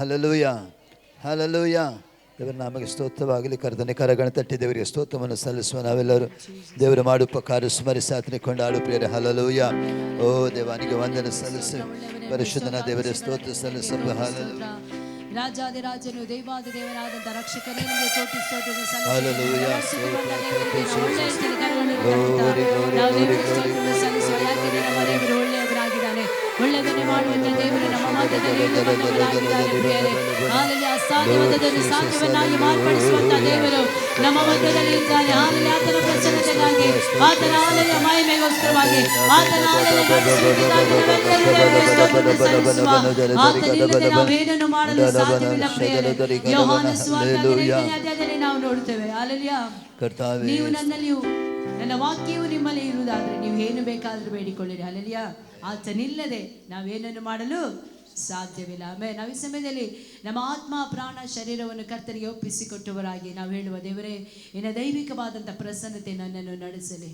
Hallelujah, hallelujah. ದೇವರ ನಾಮಕ್ಕೆ ಸ್ತೋತ್ರವಾಗಲಿ. ಕರ್ತನೆ ಕರಗಣ ತಟ್ಟಿ ದೇವರಿಗೆ ಸ್ತೋತ್ರವನ್ನು ಸಲ್ಲಿಸುವ ನಾವೆಲ್ಲರೂ ದೇವರು ಮಾಡುಪಕಾರ ಸ್ಮರಿಸಿ ಆತನಿಗೆ ಕೊಂಡಾಡು ಪ್ರಿಯರೇ. ಹಲ್ಲೆಲೂಯಾ. ಓ ದೇವಾನಿಗೆ ವಂದನೆ ಸಲ್ಲಿಸಿ ಪರಿಶುದ್ಧನ ದೇವರ ಸ್ತೋತ್ರ ಸಲ್ಲಿಸಪ್ಪ. ಹಲ್ಲೆಲೂಯಾ, ರಾಜಾದಿರಾಜನು ದೇವಾದಿ ದೇವರಾದಂಥ ರಕ್ಷಕನೇ ನಿಮಗೆ ಕೋಟಿ ಸ್ತೋತ್ರವನ್ನು ಹಲ್ಲೆಲೂಯಾ. ಸಲ್ಲಿಸುವ. ಯಾಕೆಂದರೆ ನಮ್ಮ ದೇವರು ಒಳ್ಳೆಯವರಾಗಿದ್ದಾನೆ, ಒಳ್ಳೆಯದನ್ನೇ ಮಾಡುವಂಥ ದೇವರು ನಮ್ಮ ಮಧ್ಯದಲ್ಲಿ ಬಂದವರಾಗಿದ್ದಾನೆ ಪ್ರಿಯರೇ. ಹಾಲೆಲೂಯಾ. ಅಸಾಧ್ಯವಾದದ್ದನ್ನು ಸಾಧ್ಯವನ್ನಾಗಿ ಮಾರ್ಪಡಿಸುವಂಥ ದೇವರು ನಮ್ಮ ಮಧ್ಯದಲ್ಲಿ ಇದ್ದಾನೆ. ಹಾಲೆಲೂಯಾ. ಆತನ ಪ್ರಸನ್ನತೆಗಾಗಿ, ಆತನ ಹಾಲೆಲೂಯಾ ಮಹಿಮೆಗೋಸ್ಕರವಾಗಿ, ಆತನ ಹಾಲೆಲೂಯಾ ಆತನಿಲ್ಲದೆ ನಾವೇನನ್ನು ಮಾಡಲು ಸಾಧ್ಯವಿಲ್ಲ ಪ್ರಿಯರೇ. ಯೋಹಾನ ಸುವಾರ್ತೆ 15ನೇ ಅಧ್ಯಾಯದಲ್ಲಿ ನಾವು ನೋಡ್ತೇವೆ. ಹಾಲೆಲೂಯಾ. ನೀವು ನನ್ನಲ್ಲಿಯೂ ನನ್ನ ವಾಕ್ಯವು ನಿಮ್ಮಲ್ಲಿ ಇರುವುದಾದ್ರೆ ನೀವು ಏನು ಬೇಕಾದರೂ ಬೇಡಿಕೊಳ್ಳಿರಿ. ಹಾಲೆಲೂಯಾ. ಆತನಿಲ್ಲದೆ ನಾವೇನನ್ನು ಮಾಡಲು ಸಾಧ್ಯವಿಲ್ಲ. ಆಮೇಲೆ ನಾವು ಈ ಸಮಯದಲ್ಲಿ ನಮ್ಮ ಆತ್ಮ ಪ್ರಾಣ ಶರೀರವನ್ನು ಕರ್ತನಿಗೆ ಒಪ್ಪಿಸಿಕೊಟ್ಟವರಾಗಿ ನಾವು ಹೇಳುವ, ದೇವರೇ ಇನ್ನು ದೈವಿಕವಾದಂಥ ಪ್ರಸನ್ನತೆ ನನ್ನನ್ನು ನಡೆಸಲಿ,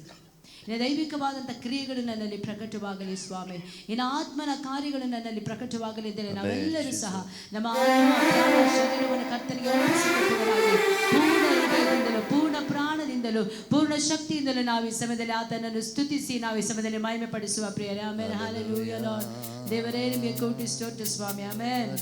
ಇನ್ನು ದೈವಿಕವಾದಂಥ ಕ್ರಿಯೆಗಳು ನನ್ನಲ್ಲಿ ಪ್ರಕಟವಾಗಲಿ ಸ್ವಾಮಿ, ಇನ್ನು ಆತ್ಮನ ಕಾರ್ಯಗಳು ನನ್ನಲ್ಲಿ ಪ್ರಕಟವಾಗಲಿದ್ದರೆ ನಾವೆಲ್ಲರೂ ಸಹ ನಮ್ಮ ಆತ್ಮ ಪ್ರಾಣ ಶರೀರವನ್ನು ಕರ್ತನಿಗೆ ಒಪ್ಪಿಸಿಕೊಟ್ಟವರಾಗಿ ಪೂರ್ಣ ಹೃದಯದಿಂದಲೂ ಪೂರ್ಣ ಪ್ರಾಣದಿಂದಲೂ ಪೂರ್ಣ ಶಕ್ತಿಯಿಂದಲೂ ನಾವು ಈ ಸಮಯದಲ್ಲಿ ಆತನನ್ನು ಸ್ತುತಿಸಿ ನಾವು ಈ ಸಮಯದಲ್ಲಿ ಮಹಿಮೆ ಪಡಿಸುವ ಪ್ರಿಯರೇ. ಆಮೇಲೆ ಹಲ್ಲೆಲೂಯಾ ಲಾರ್ಡ್. ದೇವರೇ ನಿಮಗೆ ಕೋಟಿ ಸ್ತೋತ್ರ ಸ್ವಾಮಿ. ಆಮೇಲೆ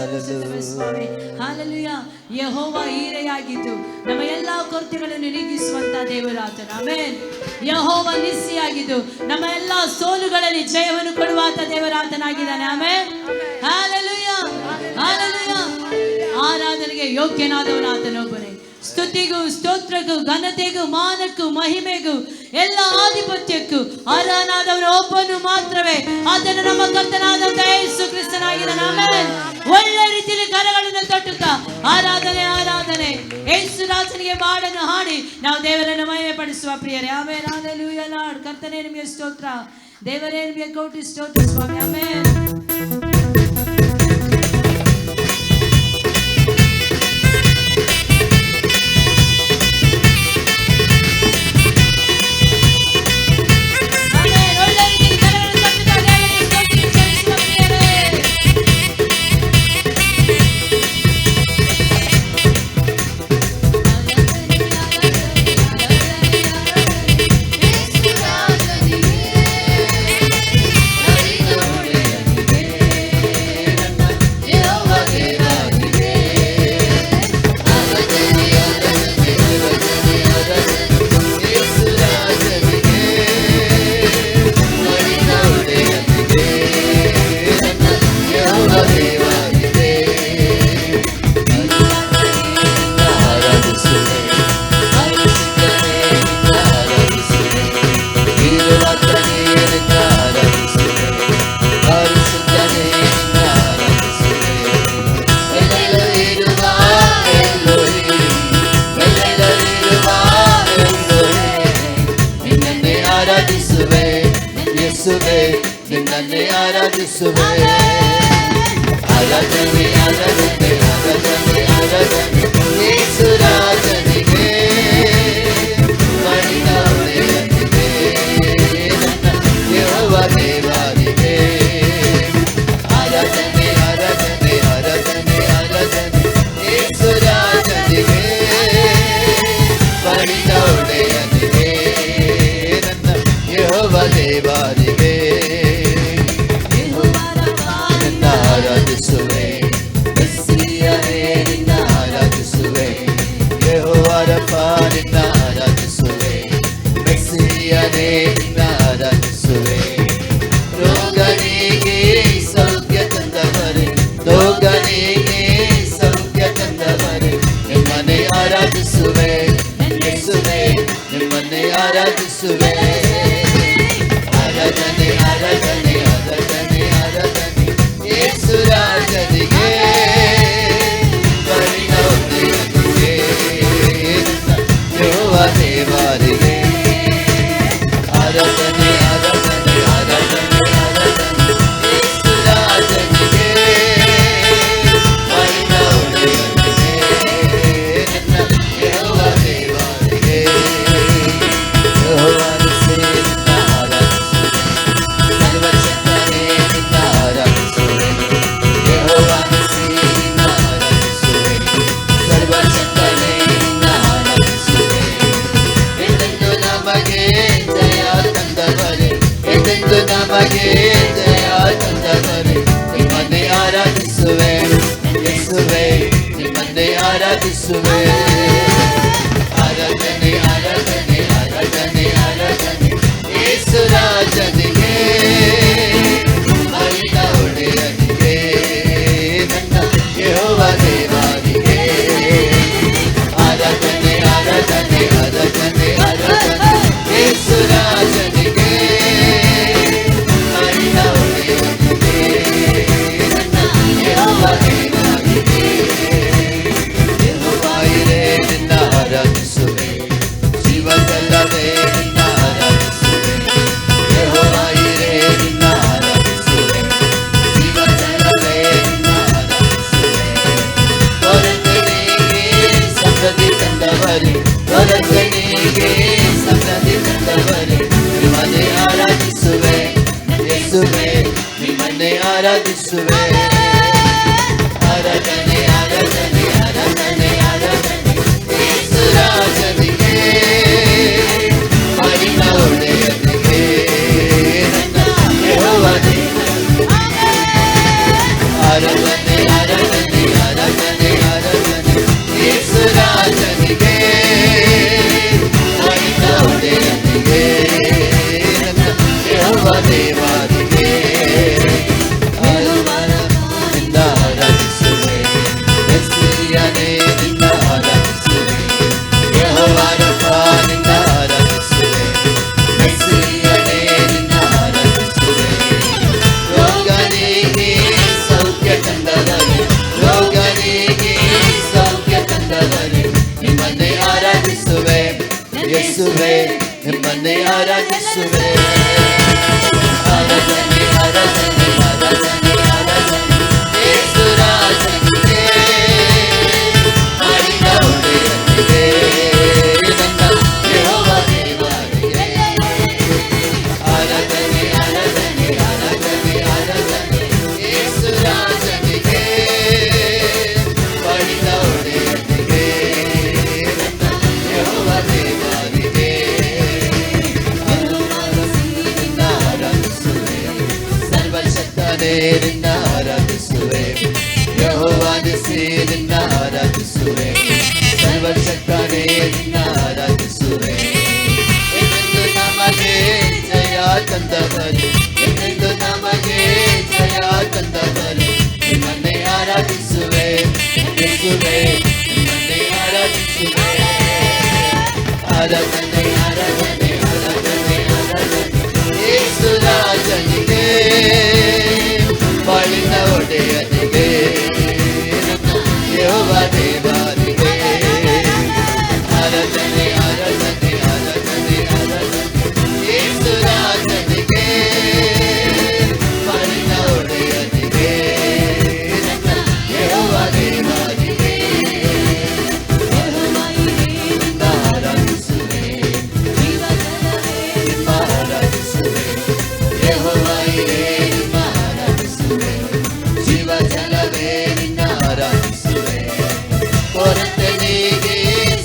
ಸಲ್ಲಿಸುತ್ತೇವೆ ಸ್ವಾಮಿ. ಹಾಲೆಲೂಯ. ಯೆಹೋವ ಈರೆಯಾಗಿದ್ದು ನಮ್ಮ ಎಲ್ಲಾ ಕೊರತೆಗಳನ್ನು ನೀಗಿಸುವಂತ ದೇವರಾತನ. ಆಮೆನ್. ಯೆಹೋವ ನಿಸ್ಸಿಯಾಗಿದ್ದು ನಮ್ಮ ಎಲ್ಲಾ ಸೋಲುಗಳಲ್ಲಿ ಜಯವನ್ನು ಕೊಡುವಂತ ದೇವರಾತನಾಗಿದ್ದಾನೆ. ಆಮೆನ್. ಹಾಲೆಲೂಯ. ಹಾಲೆಲೂಯ. ಆರಾಧನೆಗೆ ಯೋಗ್ಯನಾದವನಾತನೊಬ್ಬನೇ. ಸ್ತುತಿಗೂ ಸ್ತೋತ್ರಕ್ಕೂ ಘನತೆಗೂ ಮಾನಕ್ಕೂ ಮಹಿಮೆಗೂ ಎಲ್ಲ ಆಧಿಪತ್ಯಕ್ಕೂ ಅರ್ಹನಾದವನು ಒಬ್ಬನು ಮಾತ್ರವೇ. ಆತನು ನಮ್ಮ ಕರ್ತನಾದಂತ ಯೇಸು ಕ್ರಿಸ್ತನಾಗಿದ್ದಾನೆ. ಆಮೆನ್. ಒಳ್ಳೆ ರೀತಿಯಲ್ಲಿ ಕರಗಳನ್ನು ತಟ್ಟುತ್ತಾ ಆರಾಧನೆ ಆರಾಧನೆ ಯೇಸು ರಾಜನಿಗೆ ಮಾಡನ್ನು ಹಾಡಿ ನಾವು ದೇವರನ್ನು ಮಹಿಮೆ ಪಡಿಸುವ ಪ್ರಿಯರೇ. ಆಮೆನ್. Hallelujah lord. ಕರ್ತನೇ ನಿಮಗೆ ಸ್ತೋತ್ರ, ದೇವರೇ ನಿಮಗೆ ಕೋಟಿ ಸ್ತೋತ್ರ ಸ್ವಾಮಿ. ಆಮೆನ್. ನಿನ್ನನ್ನೇ ಆರಾಧಿಸುವೆ. ಆರಾಧನೆ ಆರಾಧನೆ ಆರಾಧನೆ ಆರಾಧನೆ ಯೇಸು ರಾಜನಿಗೆ, ಮಡಿದ ಒಡೆಯನಿಗೆ, ನನ್ನ ಯೆಹೋವ ದೇವರಿಗೆ. ಆರಾಧನೆ ಆರಾಧನೆ ಆರಾಧನೆ ಆರಾಧನೆ ಯೇಸು ರಾಜನಿಗೆ, ಮಡಿದ ಒಡೆಯನಿಗೆ, ನನ್ನ ಯೆಹೋವ ದೇವರಿಗೆ. ಆರಾಧಿಸುವೆ ಮೆಸ್ಸಿಯನೇ, ನಿನ್ನ ಆರಾಧಿಸುವೆ. ಯೆಹೋವರಪ್ಪ ನಿನ್ನ ಆರಾಧಿಸುವೆ. ಮೆಸ್ಸಿಯನೇ ನಿನ್ನ ಆರಾಧಿಸುವೆ. ರೋಗನಿಗೆ ಸೌಖ್ಯ ತಂದವರೇ, ರೋಗನಿಗೆ ಸೌಖ್ಯ ತಂದವರೇ, ನಿಮ್ಮನ್ನೇ ಆರಾಧಿಸುವೆ. ಯೇಸುವೇ ನಿಮ್ಮನ್ನೇ ಆರಾಧಿಸುವೆ. ಆರಾಧನೆ ಆರಾಧನೆ ಆರಾಧನೆ ಆರಾಧನೆ ಯೇಸು ರಾಜನಿಗೆ, ಮಡಿದ ಒಡೆಯನಿಗೆ, ಯೆಹೋವ ದೇವರಿಗೆ. ಆರಾಧನೆ ಆರಾಧನೆ ಆರಾಧನೆ ಆರಾಧನೆ ಯೇಸು ರಾಜನಿಗೆ, ಮಡಿದ ಒಡೆಯನಿಗೆ, ನನ್ನ ಯೆಹೋವ ದೇವರಿಗೆ. ಯೆಹೋವನ ಸೇರಿನ ಆರಾಧಿಸುವೆ, ಸರ್ವಶಕ್ತನೇ ನಿನ್ನ ಆರಾಧಿಸುವೆ. ಯೆಹೋವನ ಸೇರಿನ ಆರಾಧಿಸುವೆ, ಸರ್ವಶಕ್ತನೇ ನಿನ್ನ ಆರಾಧಿಸುವೆ. ಎಂದೆಂದು ನಮಗೆ ಜಯ ತಂದವರೇ, ಎಂದೆಂದು ನಮಗೆ ಜಯ ತಂದವರೇ, ನಿಮ್ಮನ್ನೇ ಆರಾಧಿಸುವೆ. ಯೇಸುವೇ ನಿಮ್ಮನ್ನೇ ಆರಾಧಿಸುವೆ. ಆರಾಧನೆ ಆರಾಧನೆ ಆರಾಧನೆ ಆರಾಧನೆ ಯೇಸು ರಾಜನಿಗೆ, ಮಡಿದ ಒಡೆಯನಿಗೆ, ನನ್ನ ಯೆಹೋವ ದೇವರಿಗೆ. ಆರಾಧನೆ ಆರಾಧನೆ ಆರಾಧನೆ ಆರಾಧನೆ ಯೇಸು ರಾಜನಿಗೆ, ಮಡಿದ ಒಡೆಯನಿಗೆ, ನನ್ನ ಯೆಹೋವ ದೇವರಿಗೆ. ಯೆಹೋವ ಇರೇ ನಿನ್ನ ಆರಾಧಿಸುವೆ, ಜೀವದಲ್ಲವೇ ನಿನ್ನ ಆರಾಧಿಸುವೆ. ಯೆಹೋವ ಇರೇ ನಿನ್ನ ಆರಾಧಿಸುವೆ, ಜೀವದಲ್ಲವೇ ನಿನ್ನ ಆರಾಧಿಸುವೆ. ಕೊರತೆಗೆ ಸಮೃದ್ಧಿ ತಂದವರೇ, ಕೊರತೆಗೆ ಸಮೃದ್ಧಿ ತಂದವರೇ, ನಿಮ್ಮನ್ನೇ ಆರಾಧಿಸುವೆ. ಯೇಸುವೇ ನಿಮ್ಮನ್ನೇ ಆರಾಧಿಸುವೆ. ಆರಾಧನೆ ಆರಾಧನೆ ಆರಾಧನೆ ಆರಾಧನೆ ಯೇಸು ರಾಜನಿಗೆ, ಮಡಿದ ಒಡೆಯನಿಗೆ, ನನ್ನ ಯೆಹೋವ ದೇವರಿಗೆ. ಆರಾಧನೆ ಆರಾಧನೆ ಯೇಸುವೆ ನಿಮ್ಮನ್ನೇ ಆರಾಧಿಸುವೆ. ಆರಾಧನೆ ಆರಾಧನೆ ಆರಾಧನೆ ಆರಾಧನೆ ಯೇಸು ರಾಜನಿಗೆ, ಮಾಡಿದ ಒಡೆಯನಿಗೆ, ನನ್ನ ಯೆಹೋವ ದೇವರಿಗೆ. ಆರಾಧನೆ ಆರಾಧನೆ ಆರಾಧನೆ ಆರಾಧನೆ ಯೇಸು ರಾಜನಿಗೆ, ಮಾಡಿದ ಒಡೆಯನಿಗೆ, ನನ್ನ ಯೆಹೋವ ದೇವರಿಗೆ. ನಿನ್ನ ಆರಾಧಿಸುವೆ, ಸರ್ವಶಕ್ತನೇ ನಿನ್ನ ಆರಾಧಿಸುವೆ. ಯೆಹೋವನಿಸಿ ನಿನ್ನ ಆರಾಧಿಸುವೆ, ಸರ್ವಶಕ್ತನೇ ನಿನ್ನ ಆರಾಧಿಸುವೆ. ಎಂದು ನಮಗೆ ಜಯ ತಂದವರು, ಎಂದು ನಮಗೆ ಜಯ ತಂದವರು, ನಿಮ್ಮನ್ನೇ ಆರಾಧಿಸುವೆ. ಯೇಸುವೆ ನಿಮ್ಮನ್ನೇ ಆರಾಧಿಸುವೆ. ಆರಾಧನೆ ಆರಾಧನೆ ಆರಾಧನೆ ಆರಾಧನೆ ಯೇಸು ರಾಜನಿಗೆ, ಬಾಳಿನ ಒಡೆಯನಿಗೆ, ಯೆಹೋವ ದೇವರಿಗೆ. ಆರಾಧನೆ ಆರಾಧನೆ ಆರಾಧನೆ ಆರಾಧನೆ ಯೇಸು ರಾಜನಿಗೆ, ಬಾಳಿನ ಒಡೆಯನಿಗೆ, ಯೆಹೋವ ದೇವರಿಗೆ. ನಿನ್ನ ಆರಾಧಿಸುವೆ, ನಿಮ್ಮ ಆರಾಧಿಸುವೆ. ಯೆಹೋವ ಇರೇ ನಿಮ್ಮ ಆರಾಧಿಸುವೆ, ಜೀವ ಜಲವೇ ನಿನ್ನ ಆರಾಧಿಸುವೆ. ಕೊರತೆ ನೀಗಿ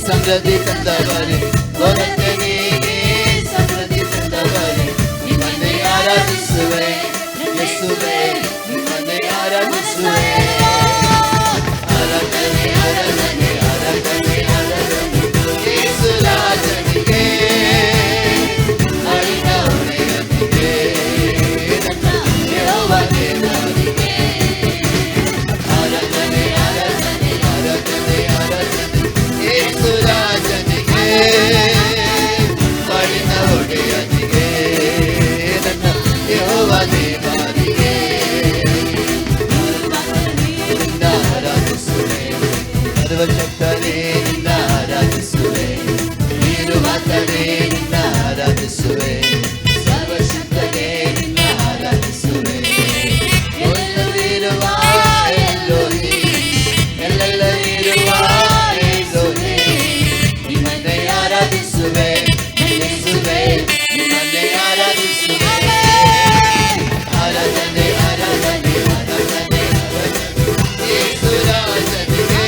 ಸಮೃದ್ಧಿ ತಂದವರೇ, ಕೊರತೆ ನೀಗಿ ಸಮೃದ್ಧಿ ತಂದವರೇ, ನಿಮ್ಮನ್ನೇ ಆರಾಧಿಸುವೆ. ಯೇಸುವೆ ನಿಮ್ಮನ್ನೇ ಆರಾಧಿಸುವೆ. ಆರಾಧನೆ ಆರಾಧನೆ ಆರಾಧನೆ ಆರಾಧನೆ ಯೇಸು ರಾಜನಿಗೆ, ಮಾಡಿದ ಒಡೆಯನಿಗೆ, ನನ್ನ ಯೆಹೋವ ದೇವರಿಗೆ. ಆರಾಧನೆ ಆರಾಧನೆ ಆರಾಧನೆ ಆರಾಧನೆ ಯೇಸು ರಾಜನಿಗೆ, ಮಾಡಿದ ಒಡೆಯನಿಗೆ, ನನ್ನ ಯೆಹೋವ ದೇವರಿಗೆ. ನಿನ್ನ ಆರಾಧಿಸುವೆ, ಸರ್ವಶಕ್ತನೇ ನಿನ್ನ ಆರಾಧಿಸುವೆ. ನೀರುವಾತನೇ ನಿನ್ನ ಆರಾಧಿಸುವೆ, ಸರ್ವಶಕ್ತನೇ ನಿನ್ನ ಆರಾಧಿಸುವೆ. ಎಲ್ಲವಿರುವ ಎಲ್ಲೋಹಿ, ಎಲ್ಲೆಲ್ಲವಿರುವ ಎಲ್ಲೋಹಿ, ನಿಮ್ಮನ್ನೇ ಆರಾಧಿಸುವೆ. ಯೇಸುವೆ ನಿಮ್ಮನ್ನೇ ಆರಾಧಿಸುವೆ. ಆರಾಧನೆ ಆರಾಧನೆ ಆರಾಧನೆ ಆರಾಧನೆ ಯೇಸು ರಾಜನಿಗೆ,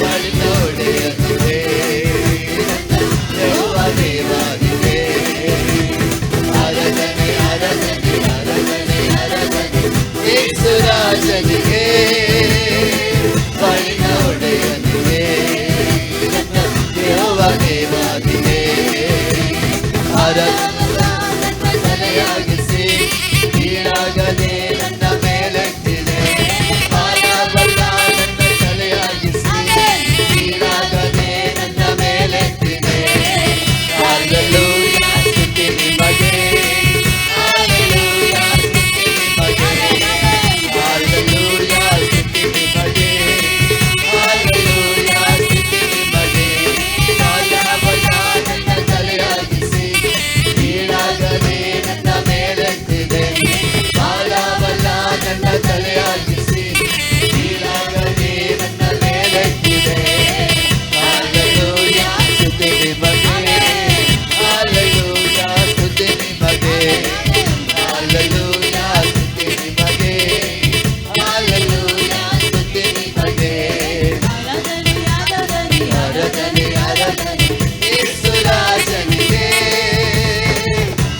ಮಾಡಿದ ಒಡೆಯನಿಗೆ, ನನ್ನ ಯೆಹೋವ ದೇವರಿಗೆ. ಆರಾಧನೆ ಆರಾಧನೆ ಆರಾಧನೆ ಆರಾಧನೆ ಯೇಸು ರಾಜನಿಗೆ, ಮಾಡಿದ ಒಡೆಯನಿಗೆ, ನನ್ನ ಯೆಹೋವ ದೇವರಿಗೆ. ಆರಾಧನೆ ತಲೆಯಾಗಿಸಿ ಕೀಳಾಗದೆ ನನ್ನ ಮೇಲೆತ್ತಿದೆ. ಆರಾಧನ ನನ್ನ ತಲೆಯಾಗಿಸಿ ಕೀಳಾಗದೆ ನನ್ನ ಮೇಲೆತ್ತಿದೆ. ಹಲ್ಲೆಲೂಯಾ ಸ್ತುತಿ ನಿಮಗೆ, ಹಲ್ಲೆಲೂಯಾ ಸ್ತುತಿ ನಿಮಗೆ, ಹಲ್ಲೆಲೂಯಾ ಸ್ತುತಿ ನಿಮಗೆ, ಹಲ್ಲೆಲೂಯಾ ಸ್ತುತಿ ನಿಮಗೆ. ಆರಾಧನ ನನ್ನ ತಲೆಯಾಗಿಸಿ ಕೀಳಾಗದೆ ನನ್ನ ಮೇಲೆತ್ತಿದೆ. ಬಾಲವಲ್ಲ ನನ್ನ ತಲೆಯಾಗಿಸಿ ಕೀಳಾಗದೆ ನನ್ನ ಮೇಲೆತ್ತಿದೆ. ಹಲ್ಲೆಲೂಯಾ ಸ್ತುತಿ ನಿಮಗೆ, ಹಲ್ಲೆಲೂಯಾ ಸ್ತುತಿ ನಿಮಗೆ, ಹಲ್ಲೆಲೂಯಾ ಸ್ತುತಿ ನಿಮಗೆ, ಹಲ್ಲೆಲೂಯಾ ಸ್ತುತಿ ನಿಮಗೆ. ಆರಾಧನೆ ಆರಾಧನೆ ಯೇಸು ರಾಜನಿಗೆ,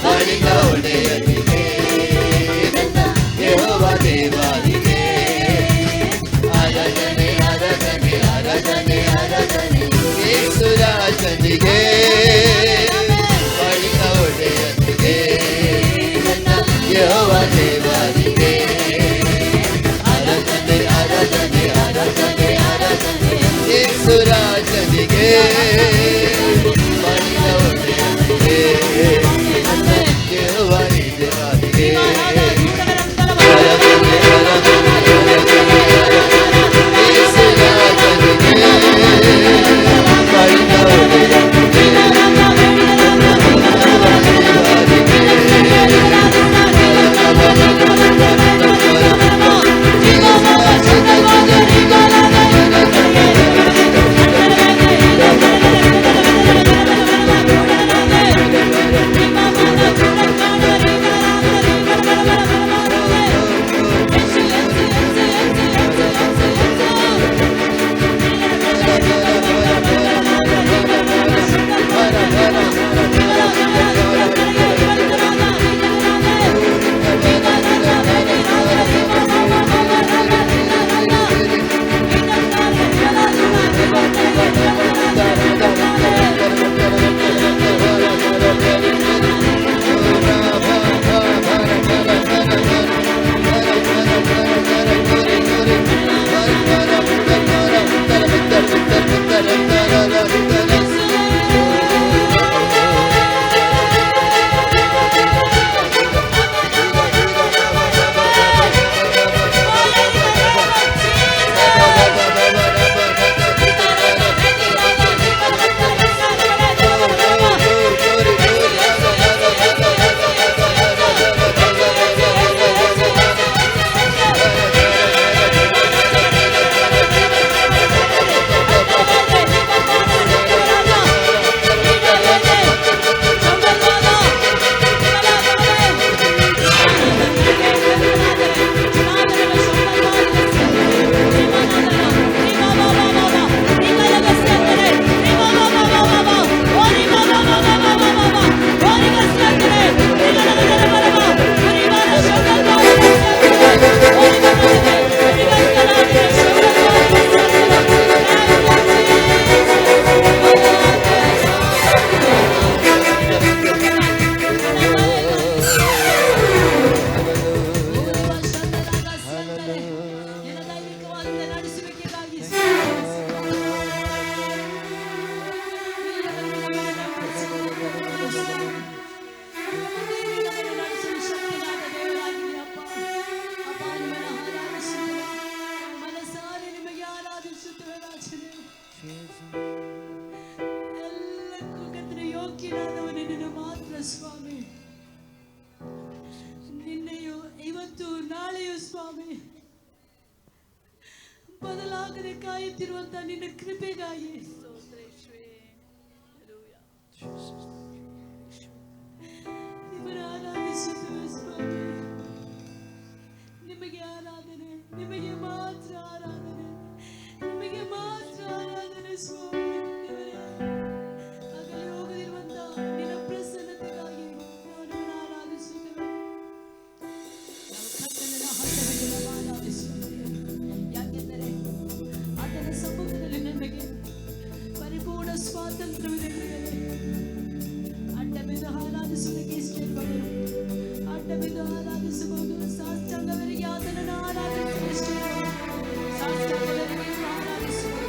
ಮಾಡಿದ ಒಡೆಯನಿಗೆ, ನನ್ನ ಯೆಹೋವ ದೇವರಿಗೆ. ಆರಾಧನೆ ಆರಾಧನೆ ಆರಾಧನೆ ಆರಾಧನೆ ಯೇಸು ರಾಜನಿಗೆ, ಮಾಡಿದ ಒಡೆಯನಿಗೆ, ನನ್ನ ಯೆಹೋವ ದೇವರಿಗೆ. ಆರಾಧನೆ ಆರಾಧನೆ ಆರಾಧನೆ ಆರಾಧನೆ ಯೇಸು ರಾಜನಿಗೆ, ಮಾಡಿದ ಒಡೆಯನಿಗೆ, ನನ್ನ ಯೆಹೋವ ದೇವರಿಗೆ. ಆರಾಧನೆ ಆರಾಧನೆ ಆರಾಧನೆ ಆರಾಧನೆ ಯೇಸು ರಾಜನಿಗೆ, ಮಾಡಿದ ಒಡೆಯನಿಗೆ. ಸ್ವಾಮಿ, ನಿನ್ನೆಯೂ ಇವತ್ತು ನಾಳೆಯೂ ಸ್ವಾಮಿ ಬದಲಾಗದೆ ಕಾಯುತ್ತಿರುವಂತ ನಿನ್ನ ಕೃಪೆಗಾಗಿ ನಿಮ್ಮನ್ನು ಆರಾಧಿಸುತ್ತೇವೆ ಸ್ವಾಮಿ. ನಿಮಗೆ ಆರಾಧನೆ, ನಿಮಗೆ ಮಾತ್ರ ಆರಾಧನೆ, ನಿಮಗೆ ಮಾತ್ರ ಆರಾಧನೆ ಸ್ವಾಮಿ. ಆಗಲೇ ಹೋಗದಿರುವಂತ ನಿನ್ನ ಪ್ರಸನ್ನತೆಗಾಗಿ ನಾವು ನಿಮ್ಮನ್ನು ಆರಾಧಿಸುತ್ತೇವೆ. ನಾವು ಕರ್ತನನ್ನು ಹತ್ತಬೇಕು, ನಾವು ಆರಾಧಿಸುತ್ತೇವೆ. ಯಾಕೆಂದರೆ ಆತನ ಸಮ್ಮುಖದಲ್ಲಿ ನಮಗೆ ಪರಿಪೂರ್ಣ ಸ್ವಾತಂತ್ರ್ಯವಿದೆ. ಅಡ್ಡ ಬಿದ್ದು ಆರಾಧಿಸುವುದಕ್ಕೆ ಇಷ್ಟ ಇರುವವರು ಅಡ್ಡ ಬಿದ್ದು ಆರಾಧಿಸಬಹುದು. ಸಾಷ್ಟಾಂಗವರಿಗೆ ಆತನನ್ನು ಆರಾಧಿಸಲು ಇಷ್ಟ ಇರುವವರು ಸಾಷ್ಟಾಂಗವರಿಗೆ ಆರಾಧಿಸಬಹುದು.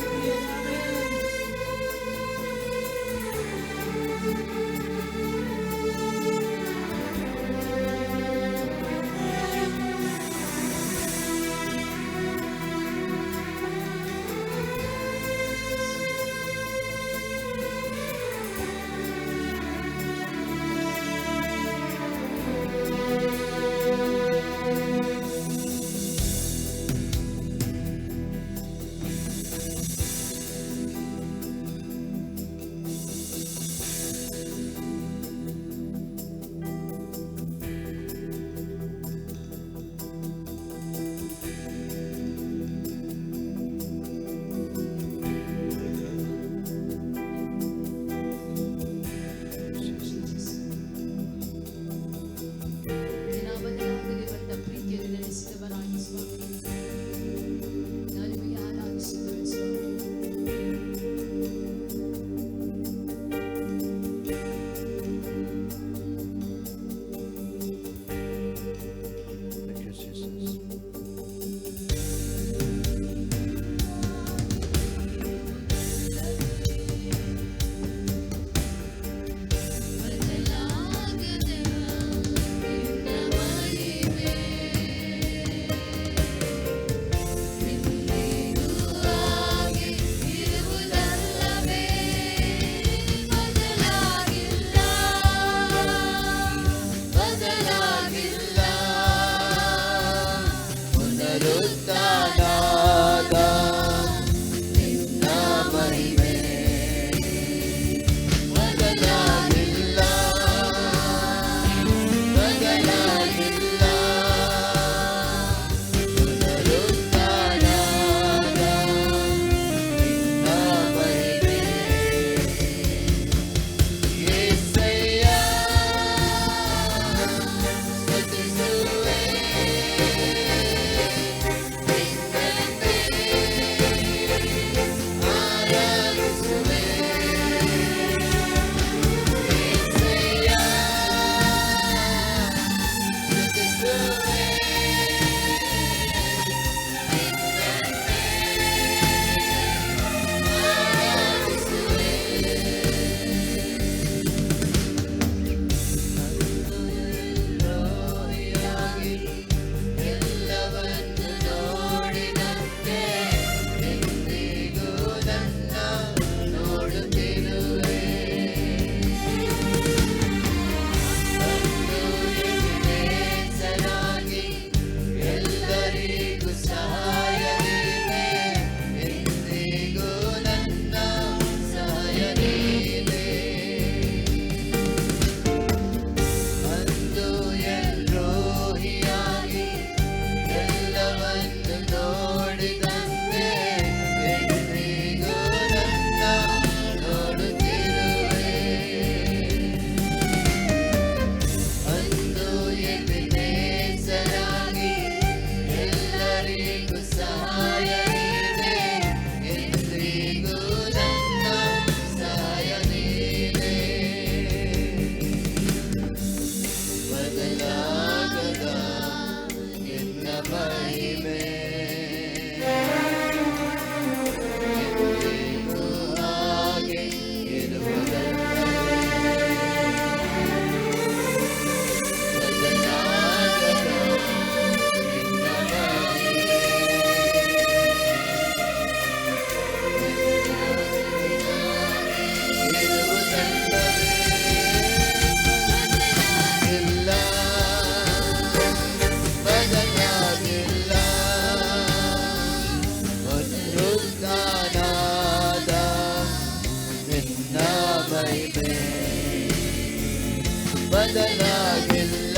ಬದಲಾಗಿಲ್ಲ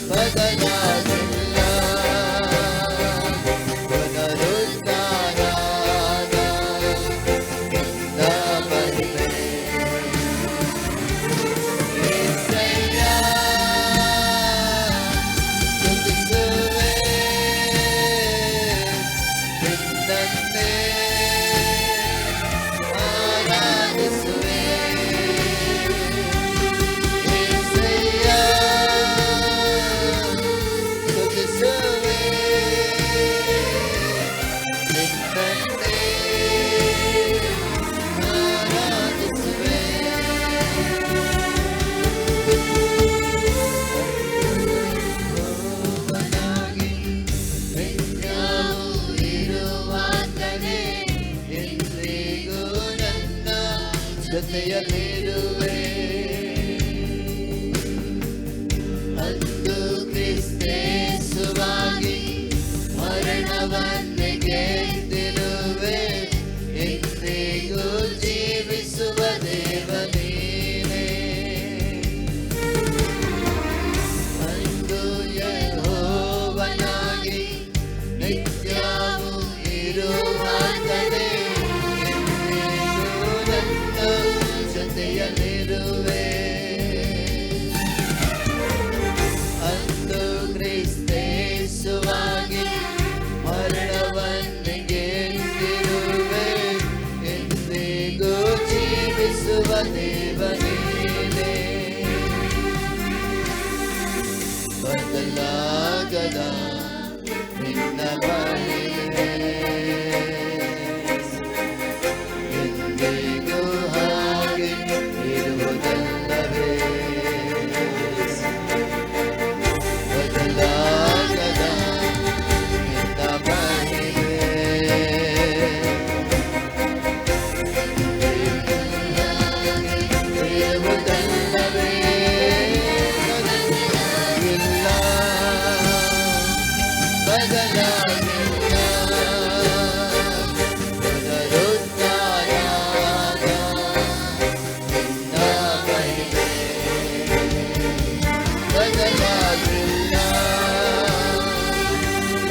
ಬದಲಾಗಿಲ್ಲ ಪುನರುದ್ಧಾರಾದ ನಿನ್ನ ಮಹಿಮೆ యేసయ్య స్తుతిಸುವೆ ನಿನ್ನನ್ನೇ ಆರಾಧಿಸುವೆ యేసయ్య స్తుతిಸುವೆ ನಿನ್ನನ್ನೇ ಆರಾಧಿಸುವೆ ಯೆಹೋವನಾಗಿ ನಿತ್ಯವೂ ಇರುವಾತನೇ ಎಂದಿಗೂ ನನ್ನ ಜೊತೆಯಲ್ಲಿರುವೆ ಅಂದು ಕ್ರಿಸ್ತೇಸುವಾಗಿ ಮರಣವನ್ನೇ ಗೆದ್ದಿರುವೆ ಎಂದಿಗೂ ಜೀವಿಸುವ ದೇವ ನೀನೇ ಅಂದು ಯೆಹೋವನಾಗಿ ನಿತ್ಯವೂ ಇರುವಾತನೇ ಎಂದಿಗೂ ನನ್ನ ಜೊತೆಯಲ್ಲಿರುವೆ ಅಂದು ಕ್ರಿಸ್ತೇಸುವಾಗಿ ಮರಣವನ್ನೇ ಗೆದ್ದಿರುವೆ ಎಂದಿಗೂ ಜೀವಿಸುವ ದೇವ ನೀನೇ ಬದಲಾಗದ ನಿನ್ನ ಮಹಿಮೆ ಎಂದಿಗೂ ಹಾಗೆ ಇರುವುದಲ್ಲವೇ ಬದಲಾಗದ ನಿನ್ನ ಮಹಿಮೆ ಇರುವುದಲ್ಲವೇ ಬದಲಾಗಿಲ್ಲ ಬದಲಾಗಿಲ್ಲ ಪುನರುದ್ಧಾರಾದ ನಿನ್ನ ಮಹಿಮೆ ಬದಲಾಗಿಲ್ಲ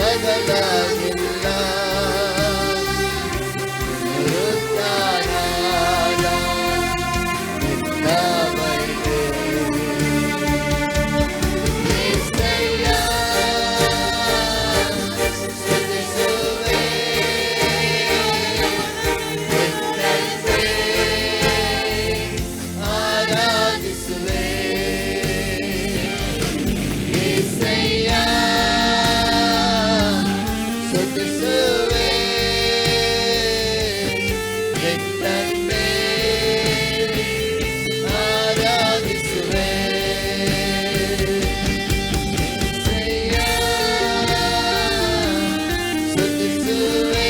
ಬದಲಾಗಿಲ್ಲ ಪುನರುದ್ಧಾರಾದ ನಿನ್ನ ಮಹಿಮೆ యేసయ్య స్తుతిಸುವೆ ನಿನ್ನನ್ನೇ ಆರಾಧಿಸುವೆ యేసయ్య స్తుతిಸುವೆ ನಿನ್ನನ್ನೇ ಆರಾಧಿಸುವೆ యేసయ్య స్తుతిಸುವೆ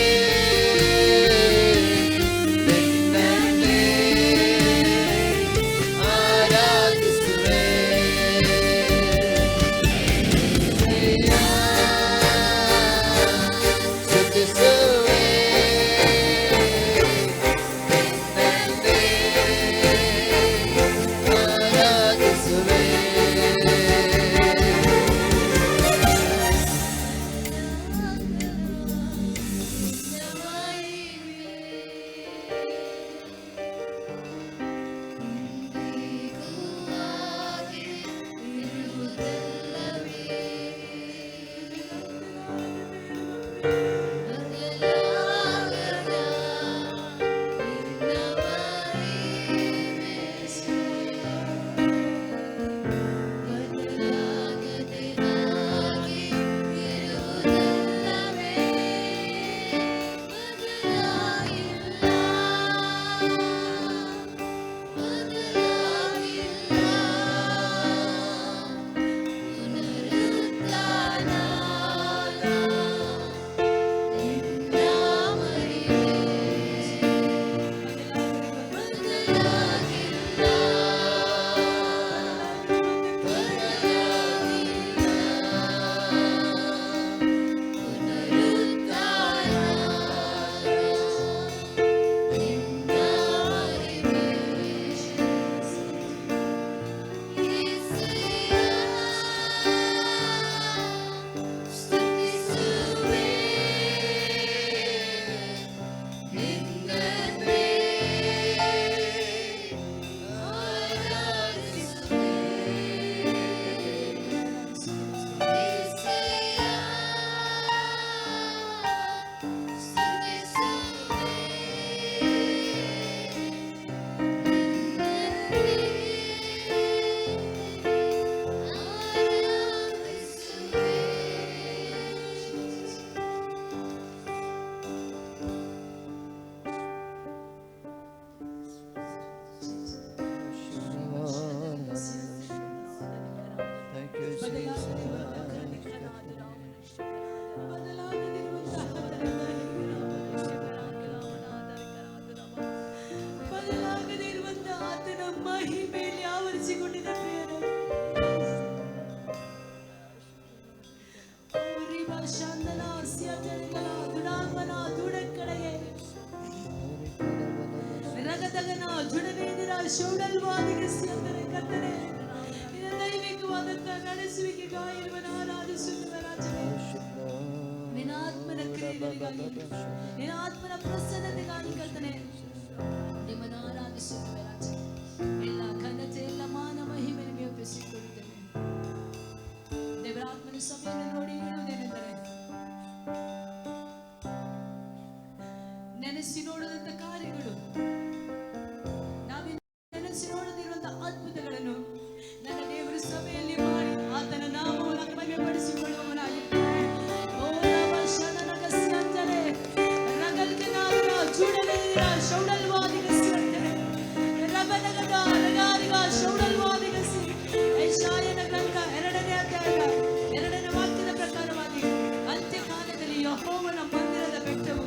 ನಿನ್ನನ್ನೇ ಆರಾಧಿಸುವೆ యేసయ్య స్తుతిಸುವೆ ರಬದಗನ ಜುಡವೇದಿರ ಶೌಡಲ್ವಾದಿಗೆ ಅಂದರೆ ಕರ್ತನೆ ನಿನ್ನ ದೈವಿಕವಾದಂತ ನಡೆಸುವಿಕೆಗಾಗಿ ನಿಮ್ಮನ್ನು ಆರಾಧಿಸುತ್ತೇವೆ ರಾಜನೇ. ನಿನ್ನ ಆತ್ಮನ ಕ್ರಿಯೆಗಳಿಗಾಗಿ ನಿನ್ನ ಆತ್ಮನ ಪ್ರಸನ್ನತೆಗಾಗಿ ಕರ್ತನೆ ನಿಮ್ಮನ್ನು ಆರಾಧಿಸುತ್ತೇವೆ ರಾಜನೇ. ಎಲ್ಲ ಘನತೆ ಎಲ್ಲ ಮಾನ ಮಹಿಮೆ ನಿಮಗೆ ಒಪ್ಪಿಸಿಕೊಡುತ್ತೇವೆ. ದೇವರ ಆತ್ಮನ ಸಭೆಯನ್ನು ನೋಡಿ ಹೇಳುವುದೇನೆಂದರೆ ನೆನೆಸಿ ನೋಡದಂತ ಕಾರ್ಯಗಳು, ನಾವಿನ್ನು ನೆನೆಸಿ ನೋಡದಿರುವಂತಹ ಅದ್ಭುತಗಳನ್ನು ನನ್ನ ದೇವರ ಸಭೆಯಲ್ಲಿ ಮಾಡಿ ಆತನ ನಾಮವನ್ನು ಮಹಿಮೆಪಡಿಸಿಕೊಳ್ಳುವವನಾಗಿದ್ದಾನೆ. ಓ ನಮ್ಮ ಶರಣನಗಸ್ಯಂದರೆ ರಗಲ್ಕನಾದರ ಜುಡವೇದಿರ ಶೌಡಲ್ವಾದಿಗಸ್ಯಂದರೆ ರಬನಗದ ರಗಾರಿಗ ಶೌಡಲ್ವಾದಿಗಸಿ. ಯೆಶಾಯನ ಗ್ರಂಥ 2ನೇ ಅಧ್ಯಾಯ 2ನೇ ವಾಕ್ಯದ ಪ್ರಕಾರವಾಗಿ ಅಂತ್ಯಕಾಲದಲ್ಲಿ ಯೆಹೋವನ ಮಂದಿರದ ಬೆಟ್ಟವು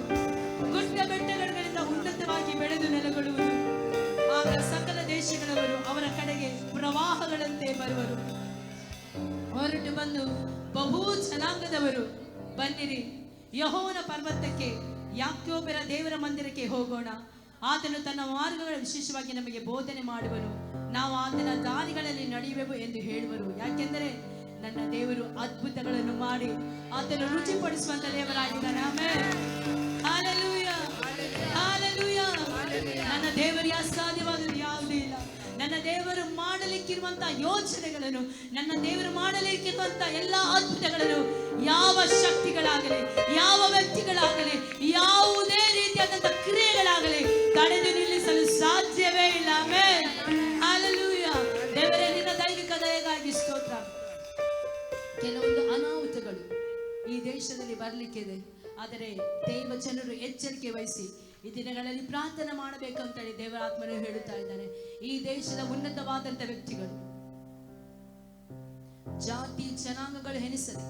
ಗುಡ್ಡ ಬೆಟ್ಟಗಳಿಂದ ಉನ್ನತವಾಗಿ ಬೆಳೆದು ನೆಲೆಗೊಳ್ಳುವುದು. ಆಗ ಸಕಲ ದೇಶಗಳವರು ಅವರ ಕಡೆಗೆ ಪ್ರವಾಹಗಳಂತೆ ಬರುವರು. ಹೊರಟು ಬಂದು ಬಹು ಜನಾಂಗದವರು ಬನ್ನಿರಿ, ಯೆಹೋವನ ಪರ್ವತಕ್ಕೆ ಯಾಕೋಬರ ದೇವರ ಮಂದಿರಕ್ಕೆ ಹೋಗೋಣ. ಆತನು ತನ್ನ ಮಾರ್ಗಗಳ ವಿಶೇಷವಾಗಿ ನಮಗೆ ಬೋಧನೆ ಮಾಡುವನು, ನಾವು ಆತನ ದಾರಿಗಳಲ್ಲಿ ನಡೆಯುವೆವು ಎಂದು ಹೇಳುವರು. ಯಾಕೆಂದರೆ ನನ್ನ ದೇವರು ಅದ್ಭುತಗಳನ್ನು ಮಾಡಿ ಆತನು ರುಚಿಪಡಿಸುವಂತ ದೇವರಾಗಿದ್ದಾನೆ. ಆಮೆನ್. Hallelujah, hallelujah. ನನ್ನ ದೇವರಿಗೆ ಅಸಾಧ್ಯವಾದದ್ದು ಯಾವುದೂ ಇಲ್ಲ. ನನ್ನ ದೇವರು ಮಾಡಲಿಕ್ಕಿರುವಂತಹ ಯೋಚನೆಗಳನ್ನು, ನನ್ನ ದೇವರು ಮಾಡಲಿಕ್ಕಿರುವಂತಹ ಎಲ್ಲ ಅದ್ಭುತಗಳನ್ನು ಯಾವ ಶಕ್ತಿಗಳಾಗಲಿ, ಯಾವ ವ್ಯಕ್ತಿಗಳಾಗಲಿ, ಯಾವುದೇ ರೀತಿಯಾದಂತಹ ಕ್ರಿಯೆಗಳಾಗಲಿ ತಡೆದು ನಿಲ್ಲಿಸಲು ಸಾಧ್ಯವೇ ಇಲ್ಲ. ಆಮೆನ್. ಹಲ್ಲೆಲೂಯಾ. ದೇವರೇ ನಿನ್ನ ದೈವಿಕ ದಯೆಗಾಗಿ ಸ್ತೋತ್ರ. ಕೆಲವೊಂದು ಅನಾಹುತಗಳು ಈ ದೇಶದಲ್ಲಿ ಬರಲಿಕ್ಕಿದೆ, ಆದರೆ ದೇವ ಜನರು ಎಚ್ಚರಿಕೆ ವಹಿಸಿ ಈ ದಿನಗಳಲ್ಲಿ ಪ್ರಾರ್ಥನೆ ಮಾಡಬೇಕಂತೇಳಿ ದೇವರ ಆತ್ಮನು ಹೇಳುತ್ತಾ ಇದ್ದಾನೆ. ಈ ದೇಶದ ಉನ್ನತವಾದಂತ ವ್ಯಕ್ತಿಗಳು, ಜಾತಿ ಜನಾಂಗಗಳು ಎನಿಸದೆ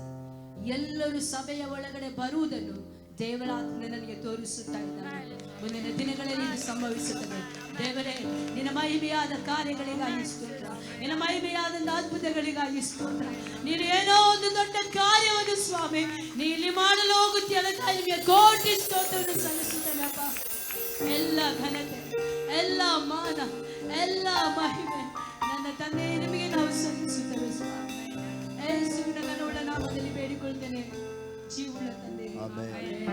ಎಲ್ಲರೂ ಸಭೆಯ ಒಳಗಡೆ ಬರುವುದನ್ನು ದೇವರ ಆತ್ಮ ನನಗೆ ತೋರಿಸುತ್ತಾ ಇದ್ದಾನೆ. ಮುಂದಿನ ದಿನಗಳಲ್ಲಿ ಇದು ಸಂಭವಿಸುತ್ತದೆ. ದೇವರೇ ನಿನ್ನ ಮಹಿಮೆಯಾದ ಕಾರ್ಯಗಳಿಗಾಗಿ ಸ್ತೋತ್ರ, ನಿನ್ನ ಮಹಿಮೆಯಾದ ಅದ್ಭುತಗಳಿಗಾಗಿ ಸ್ತೋತ್ರ. ನೀನು ಏನೋ ಒಂದು ದೊಡ್ಡ ಕಾರ್ಯವನ್ನು ಸ್ವಾಮಿ ನೀ ಇಲ್ಲಿ ಮಾಡಲು ಹೋಗುತ್ತೀಯ, ಅದಕ್ಕಾಗಿ ನಿಮಗೆ ಕೋಟಿ ಸ್ತೋತ್ರವನ್ನು ಸಲ್ಲಿಸುತ್ತೇನೆ ಅಪ್ಪ. ಎಲ್ಲ ಘನತೆ, ಎಲ್ಲ ಮಾನ, ಎಲ್ಲ ಮಹಿಮೆ ನನ್ನ ತಂದೆ ನಿಮಗೆ ನಾವು ಸಲ್ಲಿಸುತ್ತೇವೆ ಸ್ವಾಮಿ. ಯೇಸುವಿನ ನನ್ನ ನಾಮದಲ್ಲಿ ಬೇಡಿಕೊಳ್ತೇನೆ, ಜೀವನ ತಂದೆ. ಆಮೆನ್.